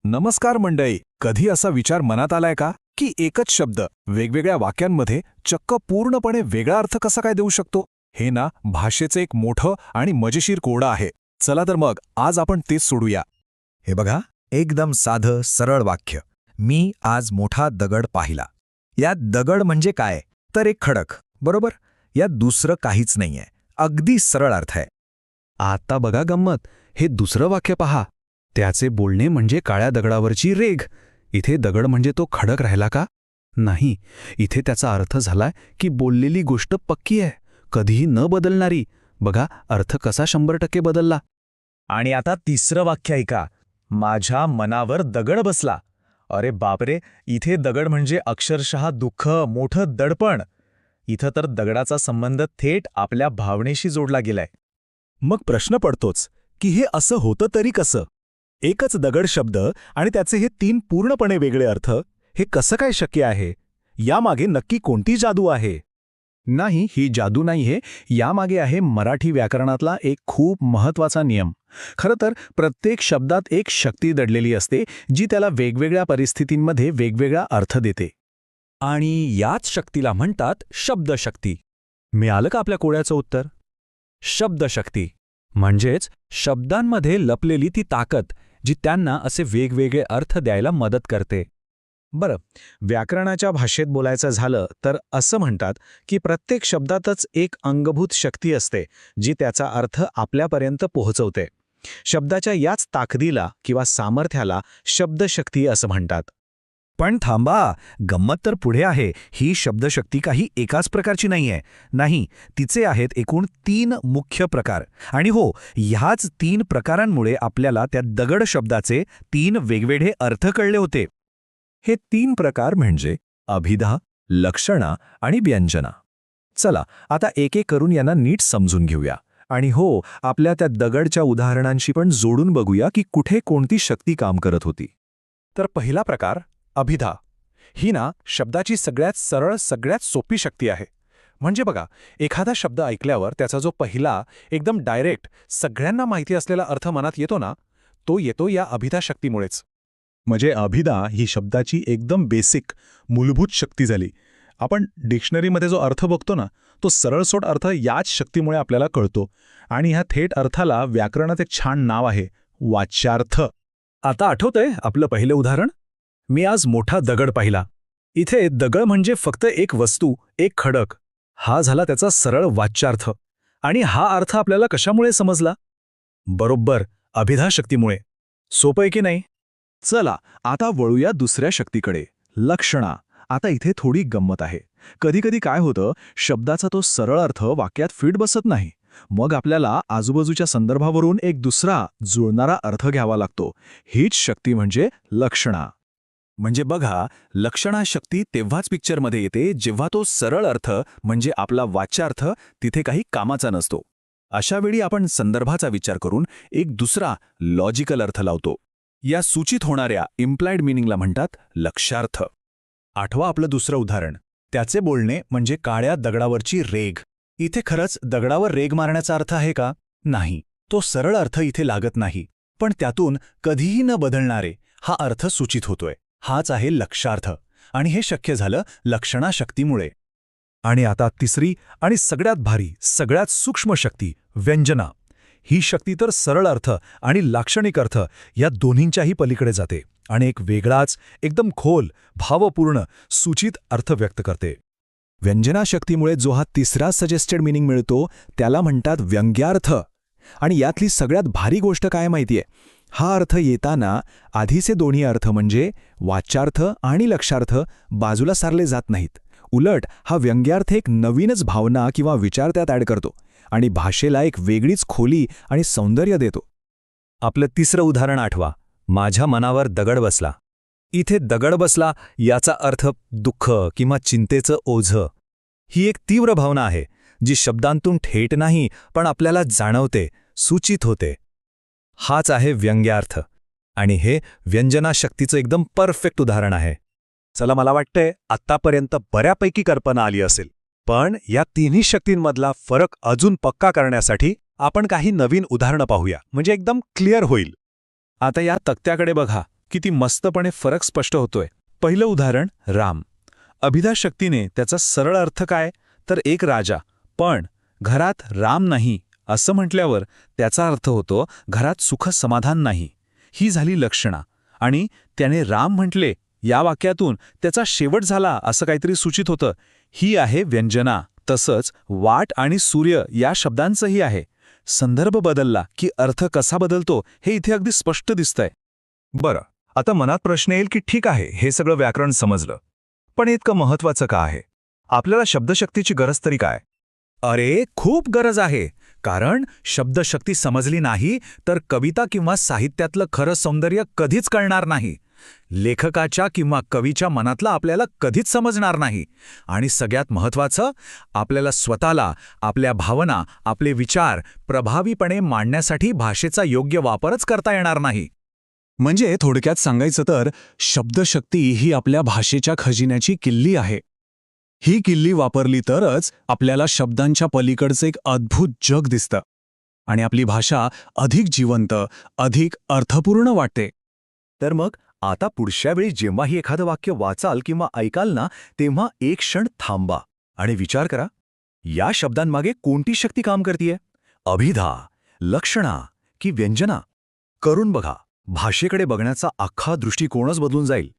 नमस्कार मंडळी. कधी असा विचार मनात आलाय का की एकच शब्द वेगवेगळ्या वाक्यांमध्ये चक्क पूर्णपणे वेगळा अर्थ कसा काय देऊ शकतो? हे ना भाषेचं एक मोठं आणि मजेशीर कोडं आहे. चला तर मग आज आपण तेच सोडूया. हे बघा, एकदम साधं सरळ वाक्य. मी आज मोठा दगड पाहिला. यात दगड म्हणजे काय? तर एक खडक, बरोबर? यात दुसरं काहीच नाहीये. अगदी सरळ अर्थ आहे. आता बघा गंमत. हे दुसरं वाक्य पहा. त्याचे बोलणे म्हणजे काळ्या दगडावरची रेघ. इथे दगड म्हणजे तो खडक राहिला का? नाही. इथे त्याचा अर्थ झालाय की बोललेली गोष्ट पक्की आहे, कधीही न बदलणारी. बघा अर्थ कसा 100% बदलला. आणि आता तिसरं वाक्य ऐका. माझ्या मनावर दगड बसला. अरे बापरे, इथे दगड म्हणजे अक्षरशः दुःख, मोठं दडपण. इथं तर दगडाचा संबंध थेट आपल्या भावनेशी जोडला गेलाय. मग प्रश्न पडतोच की हे असं होतं तरी कसं? एकच दगड शब्द आणि त्याचे हे 3 पूर्णपणे वेगळे अर्थ, हे कसं काय शक्य आहे? यामागे नक्की कोणती जादू आहे? नाही, ही जादू नाहीये. यामागे आहे मराठी व्याकरणातला एक खूप महत्त्वाचा नियम. खरं तर प्रत्येक शब्दात एक शक्ती दडलेली असते, जी त्याला वेगवेगळ्या परिस्थितींमध्ये वेगवेगळा अर्थ देते. आणि याच शक्तीला म्हणतात शब्दशक्ती. मिळालं का आपल्या कोड्याचं उत्तर? शब्दशक्ती म्हणजेच शब्दांमध्ये लपलेली ती ताकद, जी त्यांना असे वेगवेगळे अर्थ द्यायला मदत करते. बरं, व्याकरणाच्या भाषेत बोलायचं झालं तर असं म्हणतात की प्रत्येक शब्दातच एक अंगभूत शक्ती असते, जी त्याचा अर्थ आपल्यापर्यंत पोहोचवते. शब्दाच्या याच ताकदीला किंवा सामर्थ्याला शब्दशक्ती असं म्हणतात. पण थांबा, गंमत तर पुढे आहे. ही शब्दशक्ती काही एकाच प्रकारची नाहीये. नाही, तिचे आहेत एकूण 3 मुख्य प्रकार. आणि हो, ह्याच 3 प्रकारांमुळे आपल्याला त्या दगड शब्दाचे 3 वेगवेगळे अर्थ कळले होते. हे 3 प्रकार म्हणजे अभिधा, लक्षणा आणि व्यंजना. चला आता एक एक करून यांना नीट समजून घेऊया. आणि हो, आपल्या त्या दगडच्या उदाहरणांशी पण जोडून बघूया की कुठे कोणती शक्ती काम करत होती. तर पहिला प्रकार अभिधा. ही ना शब्दाची सगळ्यात सरळ, सगळ्यात सोपी शक्ती आहे. म्हणजे बघा, एखादा शब्द ऐकल्यावर त्याचा जो पहिला एकदम डायरेक्ट सगळ्यांना माहिती असलेला अर्थ मनात येतो ना, तो येतो या अभिधा शक्तीमुळेच. म्हणजे अभिधा ही शब्दाची एकदम बेसिक, मूलभूत शक्ती झाली. आपण डिक्शनरीमध्ये जो अर्थ बघतो ना, तो सरळसोट अर्थ याच शक्तीमुळे आपल्याला कळतो. आणि ह्या थेट अर्थाला व्याकरणात एक छान नाव आहे, वाच्यार्थ. आता आठवतंय आपलं पहिलं उदाहरण? मी आज मोठा दगड पाहिला. इथे दगड म्हणजे फक्त एक वस्तू, एक खडक. हा झाला त्याचा सरळ वाच्यार्थ. आणि हा अर्थ आपल्याला कशामुळे समजला? बरोबर, अभिधा शक्तीमुळे. सोपं आहे की नाही? चला आता वळूया दुसऱ्या शक्तीकडे, लक्षणा. आता इथे थोडी गंमत आहे. कधीकधी काय होतं, शब्दाचा तो सरळ अर्थ वाक्यात फिट बसत नाही. मग आपल्याला आजूबाजूच्या संदर्भावरून एक दुसरा जुळणारा अर्थ घ्यावा लागतो. हीच शक्ती म्हणजे लक्षणा. म्हणजे बघा, लक्षणा शक्ती तेव्हाच पिक्चरमध्ये येते जेव्हा तो सरळ अर्थ म्हणजे आपला वाच्यार्थ तिथे काही कामाचा नसतो. अशा वेळी आपण संदर्भाचा विचार करून एक दुसरा लॉजिकल अर्थ लावतो. या सूचित होणाऱ्या इम्प्लाइड मिनिंगला म्हणतात लक्षार्थ. आठवा आपलं दुसरं उदाहरण. त्याचे बोलणे म्हणजे काळ्या दगडावरची रेघ. इथे खरंच दगडावर रेघ मारण्याचा अर्थ आहे का? नाही. तो सरळ अर्थ इथे लागत नाही. पण त्यातून कधीही न बदलणारे हा अर्थ सूचित होतोय. हाच आहे लक्षार्थ. आणि हे शक्य झालं लक्षणा शक्तीमुळे. आणि आता तिसरी आणि सगळ्यात भारी, सगळ्यात सूक्ष्म शक्ती, व्यंजना. ही शक्ती तर सरळ अर्थ आणि लाक्षणिक अर्थ या दोन्हींच्याही पलीकडे जाते आणि एक वेगळाच, एकदम खोल, भावपूर्ण, सूचित अर्थ व्यक्त करते. व्यंजना शक्तीमुळे जो हा तिसरा सजेस्टेड मिनिंग मिळतो त्याला म्हणतात व्यंग्यार्थ. आणि यातली सगळ्यात भारी गोष्ट काय माहितीये? हा अर्थ येताना आधीचे दोन्ही अर्थ म्हणजे वाच्यार्थ आणि लक्षार्थ बाजूला सारले जात नाहीत. उलट हा व्यंग्यार्थ एक नवीनच भावना किंवा विचार त्यात ॲड करतो आणि भाषेला एक वेगळीच खोली आणि सौंदर्य देतो. आपलं तिसरं उदाहरण आठवा. माझ्या मनावर दगड बसला. इथे दगड बसला याचा अर्थ दुःख किंवा चिंतेचं ओझं. ही एक तीव्र भावना आहे, जी शब्दांतून थेट नाही पण आपल्याला जाणवते, सूचित होते. हाच आहे व्यंग्यार्थ. आणि हे व्यंजना शक्तीचं एकदम परफेक्ट उदाहरण आहे. चला, मला वाटतंय आत्तापर्यंत बऱ्यापैकी कल्पना आली असेल. पण या तिन्ही शक्तींमधला फरक अजून पक्का करण्यासाठी आपण काही नवीन उदाहरणं पाहूया, म्हणजे एकदम क्लिअर होईल. आता या तक्त्याकडे बघा. किती मस्तपणे फरक स्पष्ट होतोय. पहिलं उदाहरण राम. अभिधा शक्तीने त्याचा सरळ अर्थ काय, तर एक राजा. पण घरात राम नाही असं म्हटल्यावर त्याचा अर्थ होतो घरात सुख समाधान नाही. ही झाली लक्षणा. आणि त्याने राम म्हटले या वाक्यातून त्याचा शेवट झाला असं काहीतरी सूचित होतं. ही आहे व्यंजना. तसंच वाट आणि सूर्य या शब्दांचंही आहे. संदर्भ बदलला की अर्थ कसा बदलतो हे इथे अगदी स्पष्ट दिसतंय. बरं, आता मनात प्रश्न येईल की ठीक आहे, हे सगळं व्याकरण समजलं, पण इतकं महत्वाचं का आहे? आपल्याला शब्दशक्तीची गरज तरी काय? अरे, खूप गरज आहे. कारण शब्दशक्ती समजली नाही तर कविता किंवा साहित्यातलं खरं सौंदर्य कधीच कळणार नाही. लेखकाच्या किंवा कवीच्या मनातलं आपल्याला कधीच समजणार नाही. आणि सगळ्यात महत्त्वाचं, आपल्याला स्वतःला, आपल्या भावना, आपले विचार प्रभावीपणे मांडण्यासाठी भाषेचा योग्य वापरच करता येणार नाही. म्हणजे थोडक्यात सांगायचं तर शब्दशक्ती ही आपल्या भाषेच्या खजिन्याची किल्ली आहे. ही किल्ली वापरली तरच आपल्याला शब्दांच्या पलीकडचं एक अद्भुत जग दिसतं आणि आपली भाषा अधिक जिवंत, अधिक अर्थपूर्ण वाटते. तर मग आता पुढच्या वेळी जेव्हाही एखादं वाक्य वाचाल किंवा ऐकाल ना, तेव्हा एक क्षण थांबा आणि विचार करा, या शब्दांमागे कोणती शक्ती काम करतीये? अभिधा, लक्षणा की व्यंजना? करून बघा. भाषेकडे बघण्याचा अख्खा दृष्टिकोनच बदलून जाईल.